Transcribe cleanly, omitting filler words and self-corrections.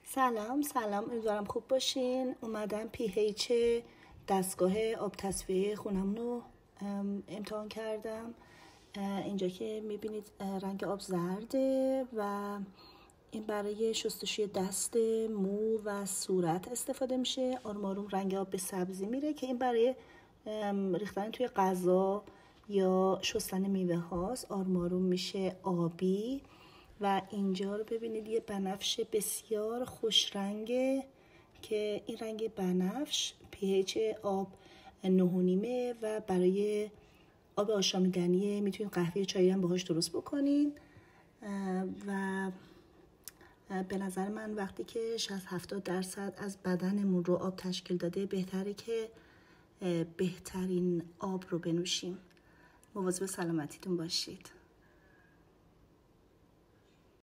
سلام، امیدوارم خوب باشین. اومدم pH دستگاه آب تصفیه خونم رو امتحان کردم. اینجا که میبینید رنگ آب زرده و این برای شستشوی دست، مو و صورت استفاده میشه. آروم آروم رنگ آب به سبزی میره که این برای ریختن توی غذا یا شستن میوه هاست. آروم آروم میشه آبی و اینجا رو ببینید یه بنفش بسیار خوش رنگه که این رنگ بنفش pH آب 9.5 و برای آب آشامیدنیه. میتونید قهوه چایی هم باهاش درست بکنین و به نظر من وقتی که 60-70% از بدنمون رو آب تشکیل داده بهتره که بهترین آب رو بنوشیم. مواظب سلامتیتون باشید.